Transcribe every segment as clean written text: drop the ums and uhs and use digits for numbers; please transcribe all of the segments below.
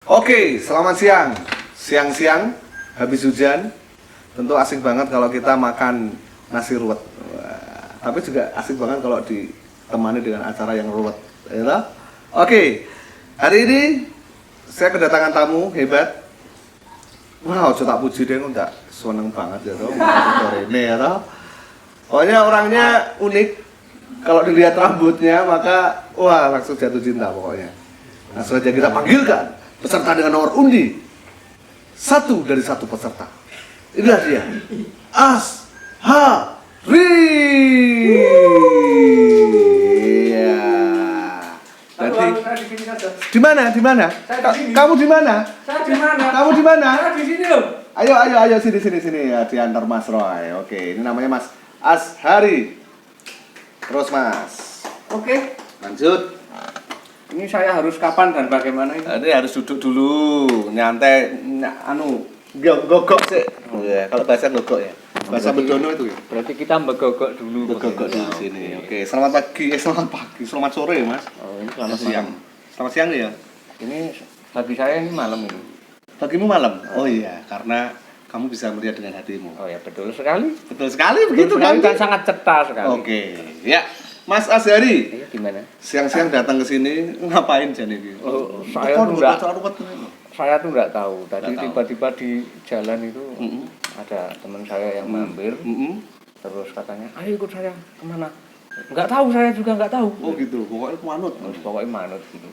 Oke, selamat siang. Siang-siang, habis hujan. Tentu asik banget kalau kita makan nasi ruwet. Wah, tapi juga asik banget kalau ditemani dengan acara yang ruwet. Ya toh? Oke, hari ini saya kedatangan tamu hebat. Wow, coba tak puji deh, enggak seneng banget ya toh. Ini ya toh. Pokoknya orangnya unik. Kalau dilihat rambutnya maka wah langsung jatuh cinta pokoknya. Langsung aja kita panggilkan peserta dengan nomor undi. Satu dari satu peserta. Inilah dia. Ashari. Iya. Jadi di mana? Di mana? Kamu di mana? Saya di mana? Kamu di mana? Saya di sini loh. Ayo sini ya, diantar Mas Roy. Oke, ini namanya Mas Ashari. Terus Mas. Oke. Lanjut. Ini saya harus kapan dan bagaimana ini? Ini harus duduk dulu, nyantai, gogok sih. Ya, kalau bahasa gogok ya. Bahasa Bedono itu ya. Berarti kita begogok dulu. Gogok di sini. Oke, selamat pagi, selamat sore Mas. Oh, ini selamat Selamat siang. siang. Selamat siang ya. Ini bagi saya ini malam ini. Bagimu malam. Oh iya, karena kamu bisa melihat dengan hatimu. Oh ya betul sekali. Betul sekali begitu kan? Dan sangat cetar sekali. Oke, ya. Mas Ashari, Iya gimana? siang-siang datang ke sini ngapain jan iki? Oh, saya tuh enggak. Saya Saya tuh nggak tahu. Tadi Nggak tahu. tiba-tiba di jalan itu ada teman saya yang mampir. Terus katanya, ayo ikut saya kemana? Nggak tahu, saya juga nggak tahu. Oh gitu, pokoknya manut. Pokoknya manut gitu.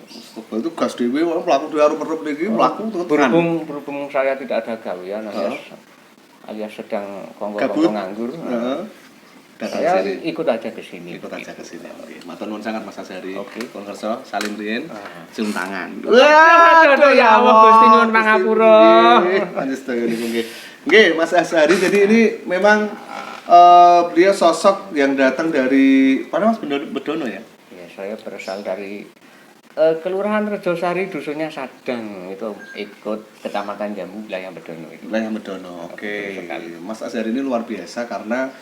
Itu gas dhewe orang pelaku dia merep iki mlaku tekan. Berhubung saya tidak ada gawean alias sedang Gabut. kongko nganggur. Heeh. Datang Saya sini. ikut aja ke sini. Ikut aja ke sini. Oke. Matur nuwun sangat Mas Ashari. Oke. Kon kersa salim riyen, cium tangan. Aduh, ya Allah, Gusti nyuwun pangapura. Pantes to niku nggih. Nggih, Mas Ashari, jadi ini memang beliau sosok yang datang dari mana Mas Bedono ya? Ya, saya berasal dari Kelurahan Rejosari, dusunnya Sadang, itu ikut Kecamatan Jambu, wilayah Bedono itu. Wilayah Bedono. Oke. Betul sekali. Mas Ashari ini luar biasa karena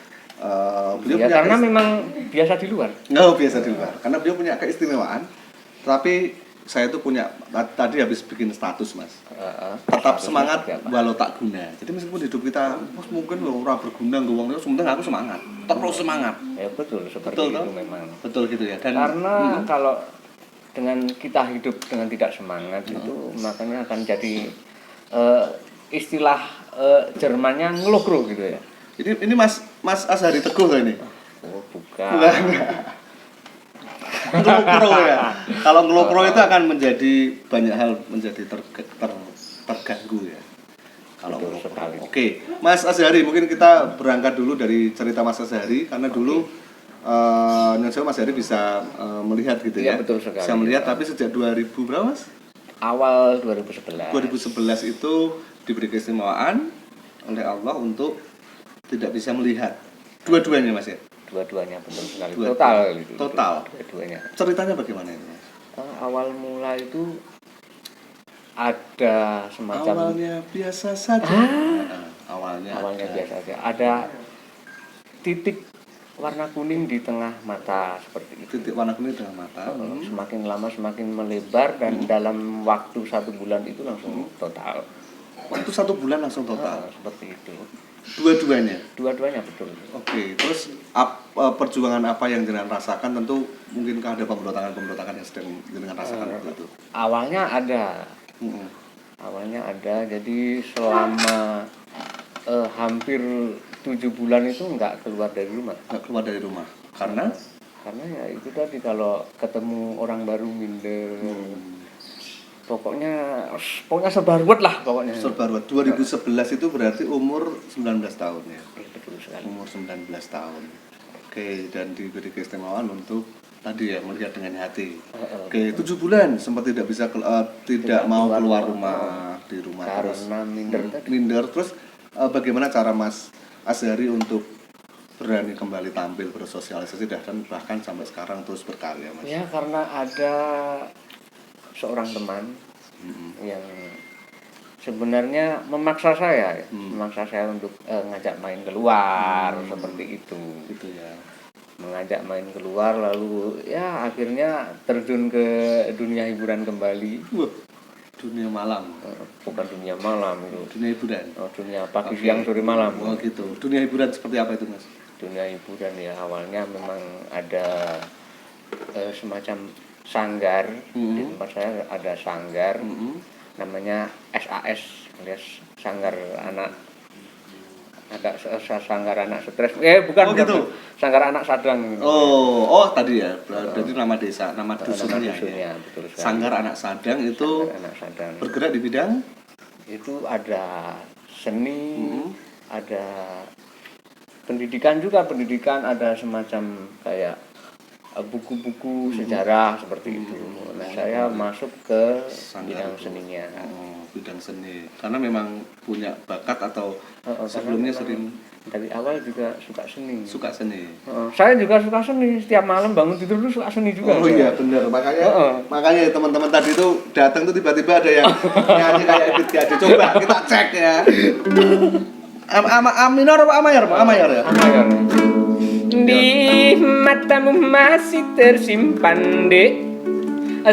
beliau Ya punya karena memang biasa di luar. nggak biasa di luar karena beliau punya keistimewaan, tapi saya tuh punya tadi habis bikin status Mas, tetap semangat walau tak guna. Jadi meskipun hidup kita Mas, mungkin orang berguna nggak uangnya, sementara aku semangat, terus semangat. Ya betul, seperti Betul, itu toh? memang. Betul gitu ya. Dan Karena kalau dengan kita hidup dengan tidak semangat itu makanya akan jadi istilah Jermannya ngelokro gitu ya. ini Mas Ashari Teguh loh ini. Oh, bukan. Bukan. Ngelokro ya. Kalau ngelokro itu akan menjadi banyak hal menjadi terganggu ya. Kalau Betul ngelokro. sekali. Oke, Mas Ashari, mungkin kita berangkat dulu dari cerita Mas Ashari karena dulu Mas Ashari bisa melihat gitu ya. Iya, betul sekali. Bisa melihat, tapi sejak 2000 berapa Mas? Awal 2011. 2011 itu diberi keistimewaan oleh Allah untuk tidak bisa melihat dua-duanya Mas ya. Dua-duanya betul sekali. Dua- Total gitu. Total. Dua-duanya. Ceritanya bagaimana itu Mas? Awal mula itu ada semacam Awalnya biasa saja. Awalnya ada. biasa aja. Ada titik warna kuning di tengah mata seperti itu. Titik warna kuning dalam mata. Semakin lama semakin melebar dan dalam waktu 1 bulan itu langsung total. Waktu 1 bulan langsung total. Seperti itu. Dua-duanya. Dua-duanya betul. Oke, terus perjuangan apa yang jenengan rasakan? Tentu mungkinkah ada pemberontakan yang sedang jenengan rasakan waktu itu? Awalnya ada. Mm-mm. Awalnya ada. Jadi selama hampir 7 bulan itu nggak keluar dari rumah. Nggak keluar dari rumah. Karena Karena ya itu tadi kalau ketemu orang baru minder. Pokoknya serba ruwet lah pokoknya. serba ruwet. 2011 itu berarti umur 19 tahun ya. Betul sekali. Umur 19 tahun. Oke, dan diberi keistimewaan untuk tadi ya melihat dengan hati. Oke, 7 bulan sempat tidak bisa tidak mau keluar rumah di rumah terus. Karena minder tadi. Minder. Terus bagaimana cara Mas Ashari untuk berani kembali tampil bersosialisasi dan bahkan sampai sekarang terus berkarya Mas? Ya karena ada seorang teman yang sebenarnya memaksa saya untuk ngajak main keluar seperti itu. Gitu ya. Mengajak main keluar lalu ya akhirnya terjun ke dunia hiburan kembali. Wah, Dunia malam. Bukan dunia malam itu. Dunia hiburan. Oh, dunia pagi, siang, sore, malam. Oh gitu. Dunia hiburan seperti apa itu, Mas? Dunia hiburan ya awalnya memang ada semacam sanggar. Di tempat saya ada sanggar namanya SAS alias sanggar anak sanggar anak stres. Bukan, Oh gitu. Sanggar anak sadang. Oh tadi ya. Berarti nama desa, nama dusunnya. Ya, betul sekali. Sanggar anak sadang itu Sanggar anak sadang. bergerak di bidang Itu ada seni, ada pendidikan juga, ada semacam kayak buku-buku sejarah seperti itu. Nah, saya masuk ke bidang seninya. Bidang seni. Karena memang punya bakat atau sebelumnya Karena sering dari awal juga suka seni. suka seni. Saya juga suka seni. Setiap malam bangun tidur tuh suka seni juga. Oh iya benar. Makanya teman-teman tadi tuh datang tuh tiba-tiba ada yang nyanyi kayak Ebit G. Ade. Coba kita cek ya. Minor apa mayor, Pak? Mayor ya? Mayor. Di matamu masih tersimpan dek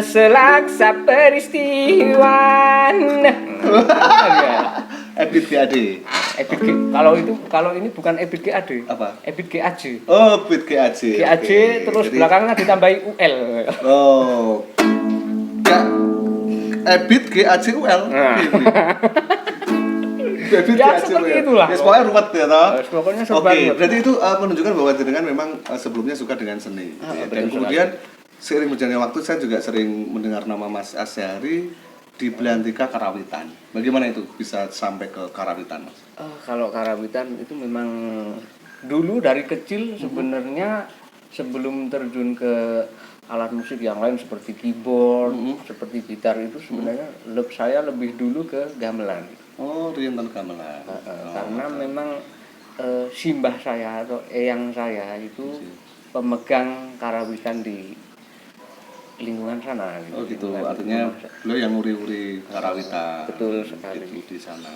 selaksa peristiwa. Ebit G. Ade. Ebit G. Kalau ini bukan Ebit G. Ade. Apa? Ebit G. Aje. Oh, Ebit G. Ade. G. Aje terus Jadi, belakangnya ditambahi UL. Oh. Ya. Ebit G. Aje UL. Ebit G. Ya Aje seperti UL. itulah. Ya, pokoknya ruwet ya toh. Pokoknya serba Oke, ruwet. berarti itu menunjukkan bahwa jenengan memang sebelumnya suka dengan seni. Ya, dan betul kemudian seiring berjalannya waktu saya juga sering mendengar nama Mas Asyari di Belantika Karawitan. Bagaimana itu bisa sampai ke Karawitan, Mas? Kalau Karawitan itu memang dulu dari kecil sebenarnya sebelum terjun ke alat musik yang lain seperti keyboard, seperti gitar itu sebenarnya saya lebih dulu ke gamelan. Oh, Riantan Gamelan. Karena memang simbah saya atau eyang saya itu pemegang karawitan di lingkungan sana. Oh gitu, Lingkungan artinya rumah. beliau yang uri-uri Karawitan. Betul sekali. Gitu, di sana.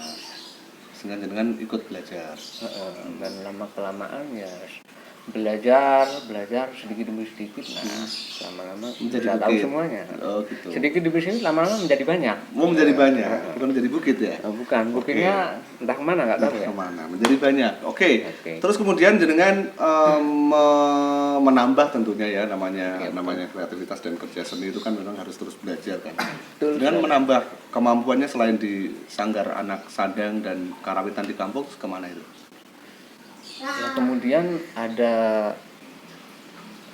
Sehingga jenengan ikut belajar. Dan lama kelamaan ya belajar sedikit demi sedikit. Nah, lama-lama Menjadi sudah tahu bukit. semuanya. Oh gitu. Sedikit demi sedikit lama-lama menjadi banyak. Mau menjadi banyak, bukan menjadi bukit ya? Bukan, bukitnya entah kemana nggak tahu ya. Kemana? Menjadi banyak. Oke. Oke. Terus kemudian jenengan menambah tentunya ya namanya kreativitas dan kerja seni itu kan memang harus terus belajar kan. Betul, Dengan menambah kemampuannya selain di Sanggar Anak Sadang dan Karawitan di kampung kemana itu? Ya, kemudian ada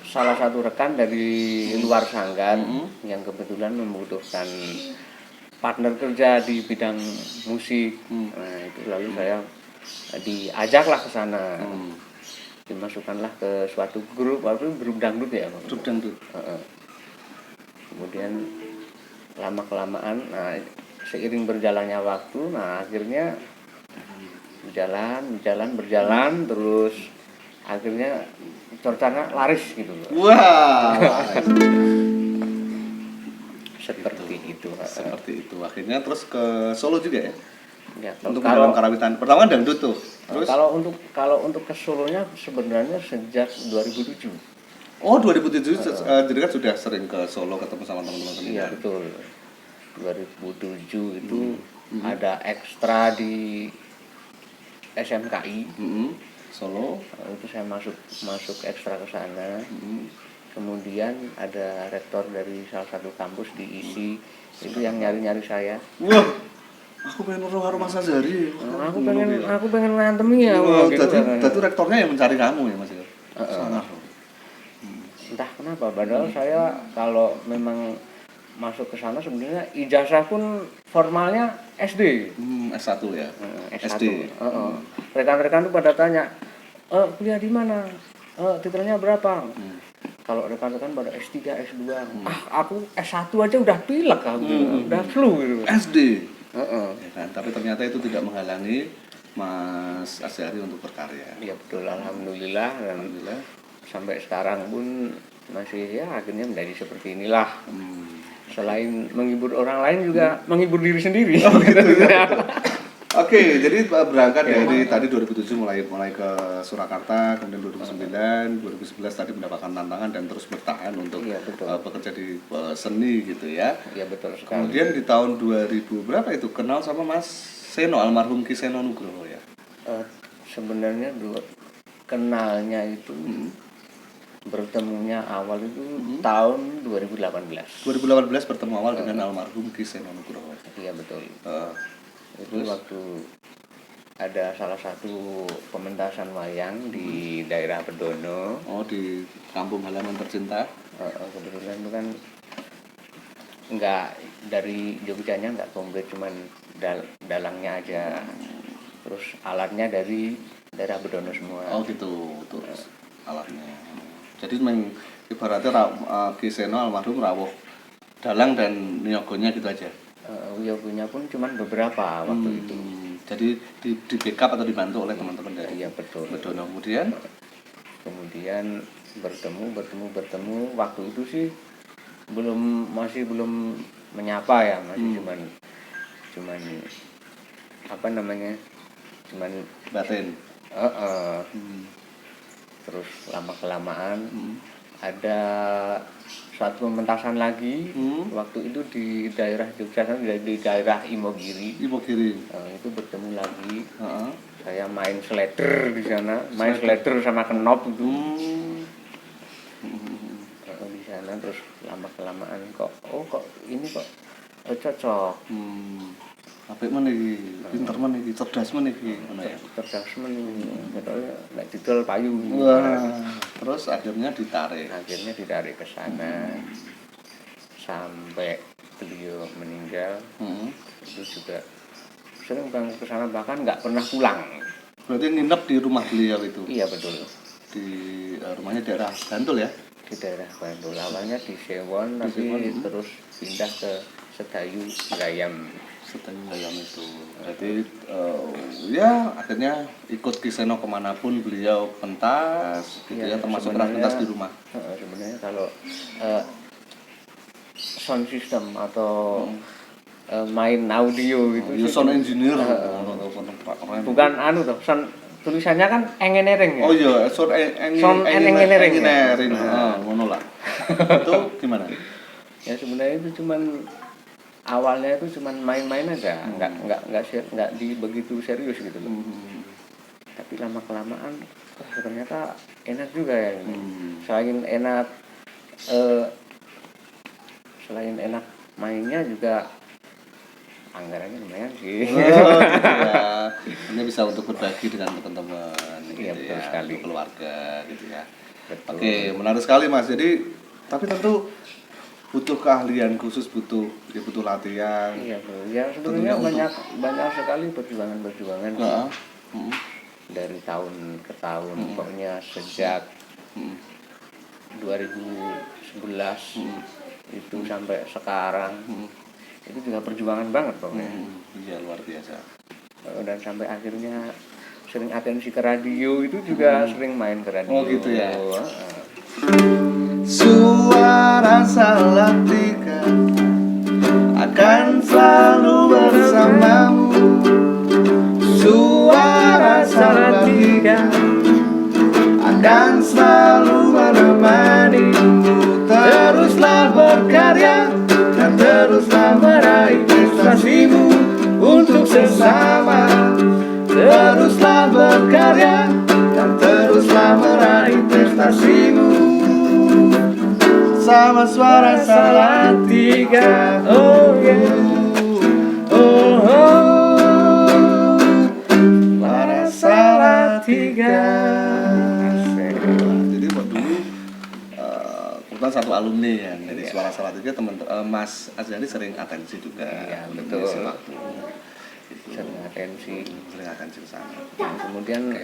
salah satu rekan dari luar sanggar yang kebetulan membutuhkan partner kerja di bidang musik. Nah, itu lalu saya diajaklah ke sana. Dimasukkanlah ke suatu grup, waktu itu grup dangdut ya. Grup dangdut. Kemudian lama kelamaan, nah seiring berjalannya waktu, nah akhirnya berjalan terus akhirnya Cortana laris gitu loh. Wah. Seperti itu. Seperti itu. Akhirnya terus ke Solo juga ya? Ya, Untuk dalam Karawitan. Pertama dangdut tuh. Terus kalau untuk ke Solonya sebenarnya sejak 2007. Oh 2007 jadi kan sudah sering ke Solo ketemu sama teman-teman seni. Iya betul. 2007 itu ada ekstra di SMKI Solo. itu saya masuk ekstra ke sana. Kemudian ada rektor dari salah satu kampus di ISI itu yang nyari saya. Wah, aku pengen ngeroh karo Mas Azari. Aku pengen ngantemi ya. Gitu, jadi rektornya yang mencari kamu ya Mas ya. Entah kenapa, padahal saya kalau memang masuk ke sana sebenarnya ijazah pun formalnya SD. S1 ya. S1. SD. Rekan-rekan tuh pada tanya, kuliah di mana? Titelnya berapa? Kalau rekan-rekan pada S3, S2. Aku S1 aja udah pilek aku. Udah flu gitu. SD. Ya kan? Tapi ternyata itu tidak menghalangi Mas Asyari untuk berkarya. Iya betul, alhamdulillah. Sampai sekarang pun masih ya akhirnya menjadi seperti inilah. Selain menghibur orang lain juga menghibur diri sendiri. Oh, gitu ya. Oke, jadi berangkat dari tadi 2007 mulai ke Surakarta, kemudian 2009, 2011 tadi mendapatkan tantangan dan terus bertahan untuk Iya, betul. bekerja di seni gitu ya. Iya betul sekali. Kemudian di tahun 2000 berapa itu kenal sama Mas Seno, almarhum Ki Seno Nugroho ya. Sebenarnya dulu kenalnya itu bertemunya awal itu tahun 2018. 2018 bertemu awal dengan almarhum Ki Seno Nugroho. Iya betul. Itu Terus? waktu ada salah satu pementasan wayang di daerah Bedono. Oh, di kampung halaman tercinta. Kebetulan itu kan nggak dari Jogjanya nggak komplit, cuman dalangnya aja, terus alatnya dari daerah Bedono semua. Oh gitu, terus alatnya. Jadi memang ibaratnya Ki Seno almarhum rawuh dalang dan niagonya gitu aja. Yogunya pun cuman beberapa waktu itu. Jadi di backup atau dibantu oleh teman-teman dari Iya betul. Bedono. Kemudian bertemu waktu itu sih masih belum menyapa ya, masih cuman apa namanya, cuman batin. Terus lama kelamaan ada satu pementasan lagi waktu itu di daerah Jogja, di daerah Imogiri. Itu bertemu lagi. Saya main sledder di sana, main sledder sama kenop itu. Di sana terus lama kelamaan kok ini kok cocok. Apik men iki, pinter men iki, cerdas men iki, ngono ya. Cerdas men iki. Metode nek didol payu. Wah, terus akhirnya ditarik ke sana. Sampai beliau meninggal. Itu juga sering banget ke sana, bahkan nggak pernah pulang. Berarti nginep di rumah beliau itu. Iya betul. Di rumahnya daerah Bantul ya? Di daerah Bantul. Awalnya di Sewon, tapi terus pindah ke Sedayu Gayam. Itu. Jadi ya akhirnya ikut Ki Seno kemanapun beliau pentas, gitu ya, termasuk pentas di rumah. Sebenarnya kalau sound system atau main audio itu sound engineer, bukan toh, sound tulisannya kan engineering ya. Oh iya, sound engineering. Ngono lah. Itu gimana? Ya sebenarnya itu awalnya itu cuman main-main aja, nggak begitu serius gitu loh. Tapi lama kelamaan ternyata enak juga ya ini. Selain enak mainnya juga anggarannya lumayan sih. Ya. Ini bisa untuk berbagi dengan teman-teman, iya, gitu betul ya, sekali. untuk keluarga gitu ya. Betul. Oke, menarik sekali Mas. Jadi tapi tentu butuh keahlian khusus, butuh latihan. Iya bro, ya sebenarnya banyak sekali perjuangan dari tahun ke tahun, pokoknya sejak 2011 itu sampai sekarang itu juga perjuangan banget pokoknya. Iya, luar biasa. Dan sampai akhirnya sering atensi ke radio, itu juga sering main ke radio. Oh gitu ya. Suara Salatiga akan selalu bersamamu. Suara Salatiga akan selalu menemanimu. Teruslah berkarya dan teruslah meraih prestasimu untuk sesama. Teruslah berkarya dan teruslah meraih prestasimu. Sama suara Salatiga. Oh yeah. Suara Salatiga. Jadi buat dulu kebetulan satu alumni ya dari Suara Salatiga, Mas Azhari sering atensi juga. Iya betul. Sering atensi ke sana. Kemudian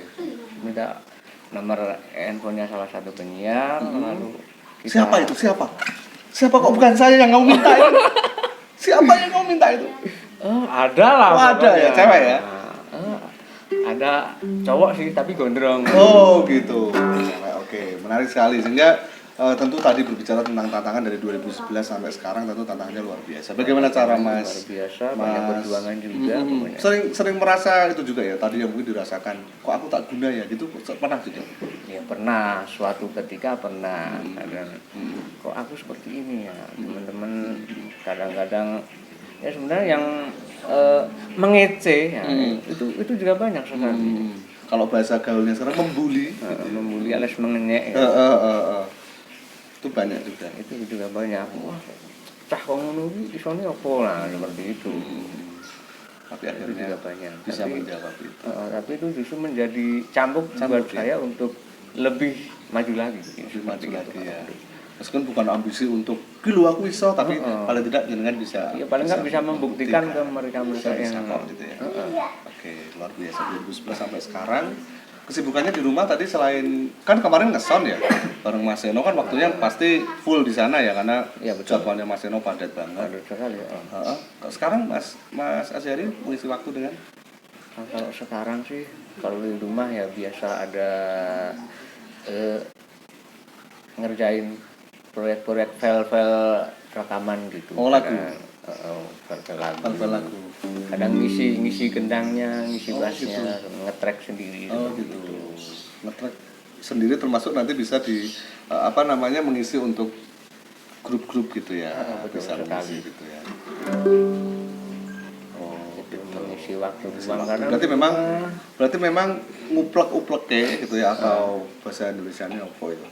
minta nomor handphonenya salah satu penyiar, lalu kita... Siapa kok bukan saya yang kamu minta itu? Siapa yang kamu minta itu? Ada lah. Oh, ada ya, cewek ya? Ada cowok sih tapi gondrong. Oh gitu. Oke, menarik sekali. Sehingga tentu tadi berbicara tentang tantangan dari 2011 sampai sekarang, tentu tantangannya luar biasa. Bagaimana cara Mas? Luar biasa, banyak perjuangan juga. Pokoknya. Sering merasa itu juga ya, tadi yang mungkin dirasakan, kok aku tak guna ya, gitu pernah juga? Ya pernah, suatu ketika pernah. Kadang, kok aku seperti ini ya, teman-teman kadang-kadang ya sebenarnya yang mengece ya, itu juga banyak sekali. Kalau bahasa gaulnya sekarang membuli, membuli alias mengenyek. Ya. Itu banyak juga. Itu juga banyak. Wah, cah kok ngono iki isone apa lah seperti itu. Tapi akhirnya itu juga banyak. Bisa menjawab itu. Tapi itu justru menjadi cambuk buat saya untuk lebih maju lagi. Lebih maju lagi ya. Meskipun bukan ambisi untuk kilo aku iso, tapi paling tidak jenengan bisa. Iya, paling nggak bisa membuktikan ke mereka yang gitu ya. Oke, luar biasa 2011 sampai sekarang. Kesibukannya di rumah tadi selain kan kemarin nge-sound ya bareng Mas Seno, kan waktunya pasti full di sana ya karena jadwalnya Mas Seno padat banget. Padat sekali ya. Sekarang Mas Asyari mengisi waktu dengan kalau sekarang sih kalau di rumah ya biasa ada ngerjain proyek-proyek file-file rekaman gitu. Oh, lagu. File lagu. Kadang ngisi gendangnya, ngisi bassnya, ngetrack sendiri. Gitu. Ngetrack sendiri termasuk nanti bisa di mengisi untuk grup-grup gitu ya. Bisa mengisi gitu ya. Mengisi waktu luang karena berarti memang nguplek-uplek gitu ya, atau bahasa Indonesianya apa itu?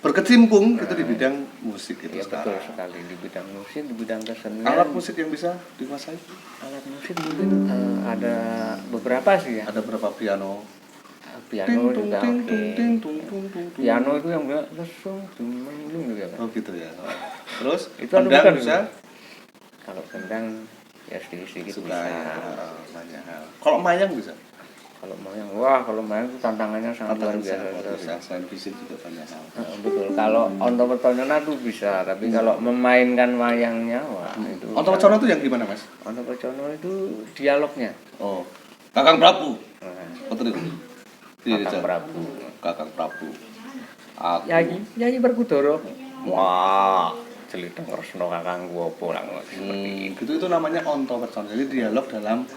Berkecimpung gitu di bidang musik gitu. Ya, betul sekali, di bidang musik, di bidang kesenian. Alat musik yang bisa dikuasai? Alat musik mungkin ada beberapa sih ya. Ada berapa piano? Piano juga oke. Piano itu yang enggak lesung gitu ya kan. Oh gitu ya. Terus itu kendang bisa? Kalau kendang ya sedikit Suka bisa. Ya, banyak hal. Kalau mayang bisa? Kalau mayang itu tantangannya sangat luar biasa. Selain fisik juga banyak hal. Betul. Kalau onto peconona tuh bisa, tapi kalau memainkan wayangnya, wah itu. Onto peconona itu yang gimana, Mas? Onto peconona itu dialognya. Oh, Kakang Prabu. Betul itu. Kakang Prabu. Nyanyi Berkudara. Wah, celiteng Kresna kakangku apa lah seperti itu. Itu namanya onto peconona. Jadi dialog dalam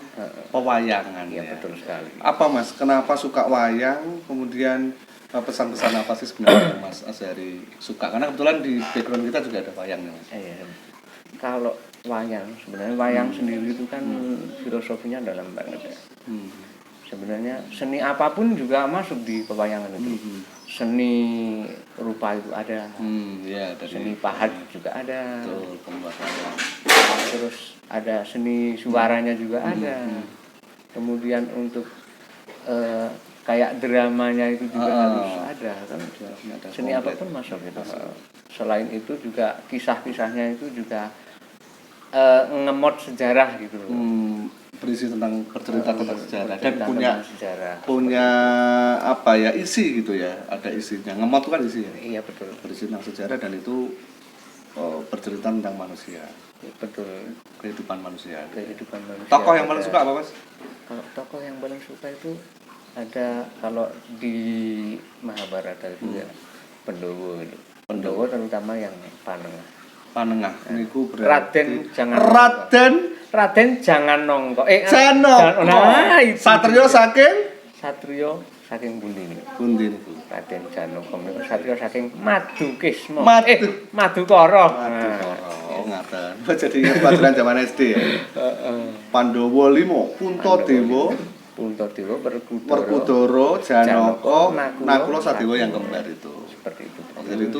pewayangan. Ya, betul sekali. Apa Mas? Kenapa suka wayang? Kemudian pesan-pesan apa sih sebenarnya Mas Asyari suka? Karena kebetulan di background kita juga ada wayangnya, Mas. Kalau sebenarnya wayang sendiri itu kan filosofinya dalam banget ya. Sebenarnya seni apapun juga masuk di pewayangan itu. Seni rupa itu ada. Seni pahat juga ada. Betul, pembuatannya. Terus ada seni suaranya juga ada. Kemudian untuk kayak dramanya itu juga harus ada kan. Seni apapun masuk gitu. Selain itu juga kisah-kisahnya itu juga ngemot sejarah gitu. Berisi bercerita tentang sejarah dan sejarah. punya isi gitu ya, ada isinya. Ngemot itu kan isi ya. Iya betul. Berisi tentang sejarah dan itu bercerita tentang manusia. Ya, betul. Kehidupan manusia. Tokoh yang paling suka apa, Mas? Kalau tokoh yang paling suka itu ada, kalau di Mahabharata itu ya Pandhawa itu. Pandhawa terutama yang Panengah. Niku berarti Raden jangan nongko. Satrio saking pundi niku. Raden Janaka niku satrio saking Madukisma. Madukara. Oh, ngaten. Jadi pelajaran zaman SD ya. Pandhawa 5, Puntadewa, Werkudara, Janaka, Nakula, Sadewa yang kembar itu. Seperti itu. Jadi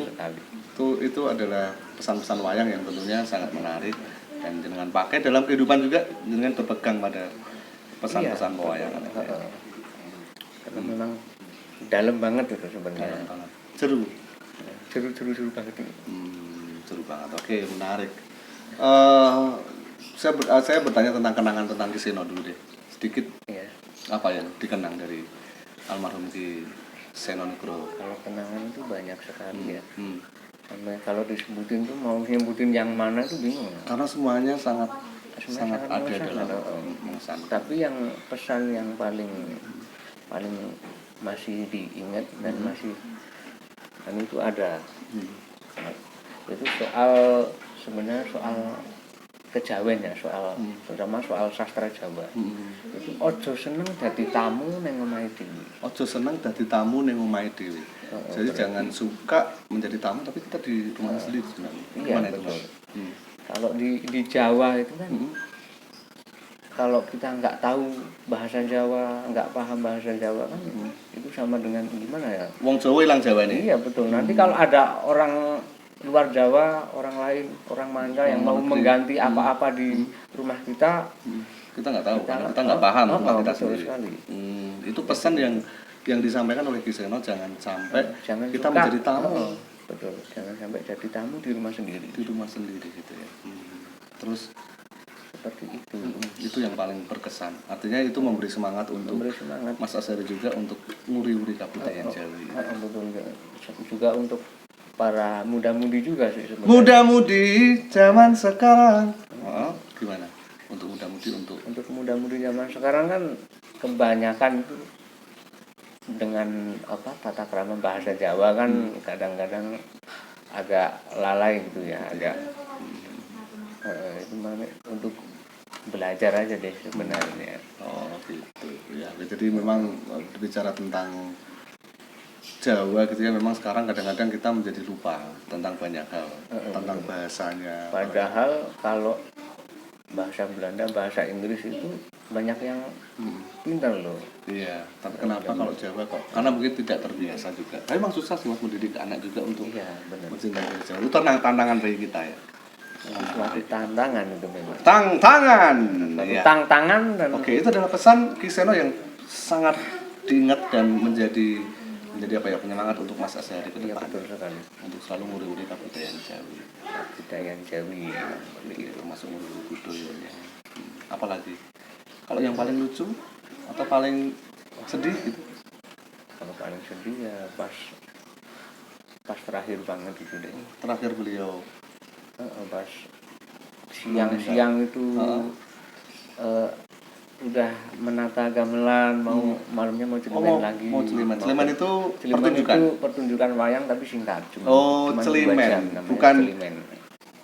itu adalah pesan-pesan wayang yang tentunya sangat menarik dan dengan pakai dalam kehidupan juga, dengan berpegang pada pesan-pesan pewayangan. Karena memang dalam banget itu sebenarnya. Seru banget ini. Seru banget. Oke, menarik. Saya bertanya tentang kenangan tentang Ki Seno dulu deh. Sedikit. Iya. Apa yang dikenang dari almarhum Ki Seno Nugroho? Kalau kenangan itu banyak sekali ya. Kalau disebutin tuh mau nyebutin yang mana itu bingung. Karena semuanya sangat ada dalam tapi yang pesan yang paling masih diingat dan masih kan itu ada. Hmm. Itu sebenarnya soal kejawen ya, terutama soal sastra Jawa. Itu ojo seneng dadi tamu ning omahe dhewe. Ojo seneng dadi tamu ning omahe dhewe. Jadi berarti. jangan suka menjadi tamu tapi kita di rumah sendiri sebenarnya. Iya, Gimana itu, betul. Mas? Kalau di Jawa itu kan kalau kita nggak tahu bahasa Jawa, nggak paham bahasa Jawa kan itu sama dengan gimana ya? Wong Jawa ilang Jawa nih. Iya betul. Nanti kalau ada orang luar Jawa, orang lain, orang manca yang mau mengganti apa-apa di rumah kita, Kita nggak tahu, karena kita nggak paham rumah kita betul sendiri. sekali. Itu pesan yang disampaikan oleh Ki Seno, jangan sampai Jangan kita suka, menjadi tamu betul. Jangan sampai jadi tamu di rumah sendiri. di rumah sendiri gitu ya. Terus Seperti itu. itu yang paling berkesan. Artinya itu memberi semangat untuk Memberi semangat. Mas Asyari juga untuk nguri-uri kabudayaan Jawi. Betul juga untuk para muda-mudi juga sih sebenarnya. Muda-mudi zaman sekarang. Gimana? Untuk muda-mudi untuk Muda-mudi zaman sekarang kan kebanyakan itu dengan tata krama bahasa Jawa kan kadang-kadang agak lalai gitu ya, agak itu untuk belajar aja deh sebenarnya. Oh gitu ya. Jadi memang bicara tentang Jawa gitu ya, memang sekarang kadang-kadang kita menjadi lupa tentang banyak hal, tentang bahasanya. Padahal kalau bahasa Belanda, bahasa Inggris itu banyak yang pintar loh. Iya, tapi kenapa kalau Jawa kok? Karena mungkin tidak terbiasa juga. Tapi memang susah sih Mas mendidik anak juga untuk benar. mencintai bahasa Jawa. Itu tantangan bagi kita ya. Suatu tantangan itu memang. Tantangan. Iya. Tantangan dan Oke, itu adalah pesan Ki Seno yang sangat diingat dan menjadi apa ya, penyemangat untuk Mas Asyari ke depan. betul sekali. Untuk selalu nguri-nguri kabudayaan Jawi. Budaya Jawi Itu masuk nguri-nguri budaya. Apalagi kalau yang paling lucu atau paling sedih gitu? kalau paling sedih ya pas terakhir banget gitu deh. Terakhir beliau Pas siang-siang itu udah menata gamelan, malamnya mau celimen lagi. Mau celimen. Celimen itu Celimen pertunjukan. itu pertunjukan wayang tapi singkat. Cuma 2 celimen. jam namanya, Bukan celimen.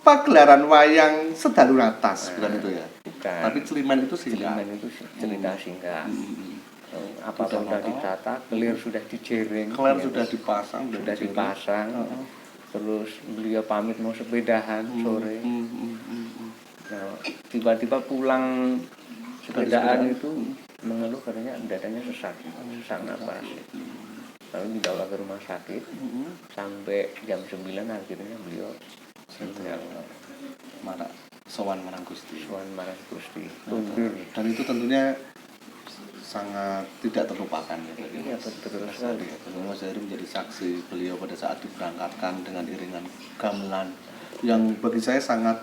pagelaran wayang sedalu atas, bukan itu ya. Bukan. Tapi celimen itu singkat. Celimen itu cerita singkat. Apa sudah ditata, kelir sudah dijereng, Kelar sudah dipasang, sudah dipasang. Terus beliau pamit mau sepedahan sore. Nah, tiba-tiba pulang sepedaan itu mengeluh katanya dadanya sesak napas. Lalu dibawa ke rumah sakit sampai jam 9 akhirnya beliau meninggal. Sowan Marang Gusti. Tundur. Dan itu tentunya sangat tidak terlupakan ya. Iya betul sekali. Mas Asyari menjadi saksi beliau pada saat diberangkatkan dengan iringan gamelan yang bagi saya sangat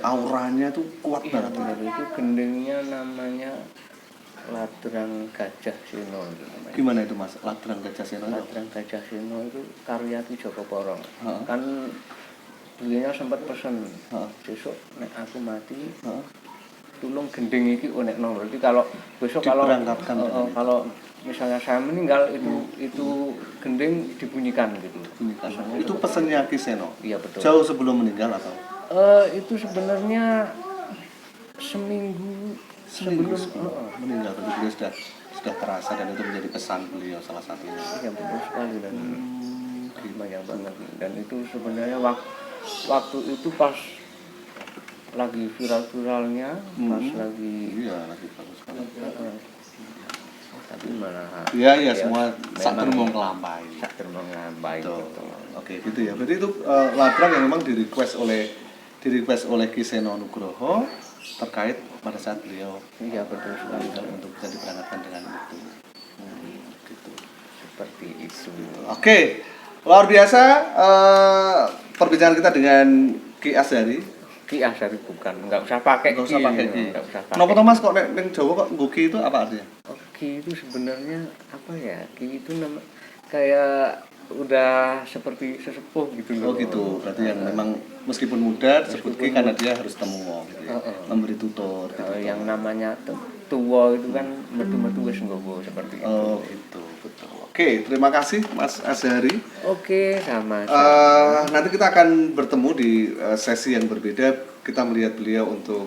auranya tuh kuat banget. Benar, itu gendengnya namanya Ladrang Gajah Seno. Gimana itu Mas? Ladrang Gajah Seno? Ladrang Gajah Seno itu karya Ki Joko Porong. Kan beliau sempat pesen besok nek aku mati tulung gending iki onekno. Berarti kalau besok kalau misalnya saya meninggal itu gending dibunyikan gitu. Itu pesannya Ki Seno. Iya betul. Jauh sebelum meninggal atau? Itu sebenarnya seminggu sebelum meninggal. Beliau sudah terasa dan itu menjadi pesan beliau salah satunya. Iya betul sekali dan banyak banget. Dan itu sebenarnya waktu itu pas lagi viral-viralnya, pas lagi bagus sekali. tapi malah semua sak dermong kelampai. Betul. Oke, gitu ya. Berarti itu ladrang yang memang di request oleh Ki Seno Nugroho terkait pada saat beliau betul sekali untuk bisa diberangkatkan dengan itu. Gitu. Seperti itu. Oke, luar biasa perbincangan kita dengan Ki Asyari. Ki Asyari bukan, nggak usah pakai Ki. nggak usah pakai. Kenapa Mas kok neng Jawa kok Ki itu apa artinya? Ki itu sebenarnya apa ya? Ki itu kayak udah seperti sesepuh gitu loh. Oh gitu, berarti yang memang meskipun muda disebut Ki karena dia harus temu gitu ya. Memberi tutur gitu. Yang namanya tua itu kan metu-metu wis nggowo seperti itu. Oh gitu, betul. Oke, terima kasih Mas Azhari. Oke, sama. Nanti kita akan bertemu di sesi yang berbeda. Kita melihat beliau untuk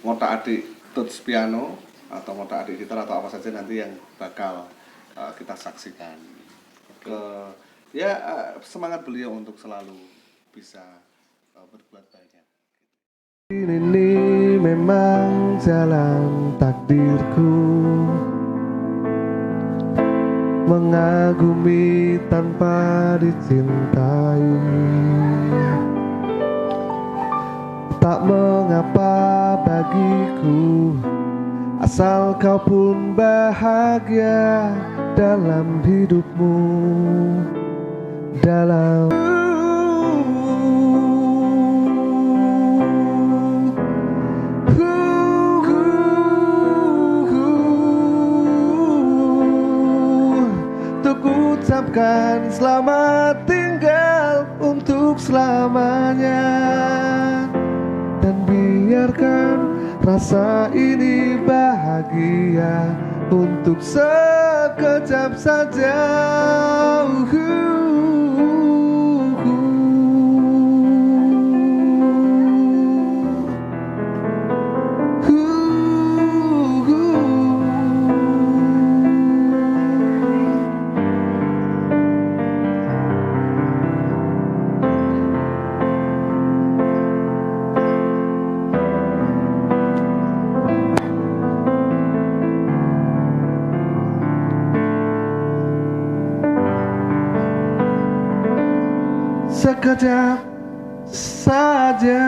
ngotak-atik tuts piano atau ngotak-atik gitar atau apa saja nanti yang bakal kita saksikan. Semangat beliau untuk selalu bisa berbuat banyak. Ini memang jalan takdirku, mengagumi tanpa dicintai. Tak mengapa bagiku, asal kau pun bahagia dalam hidupmu, dalam ucapkan selamat tinggal untuk selamanya, dan biarkan rasa ini bahagia untuk sekejap saja. Sekejap saja.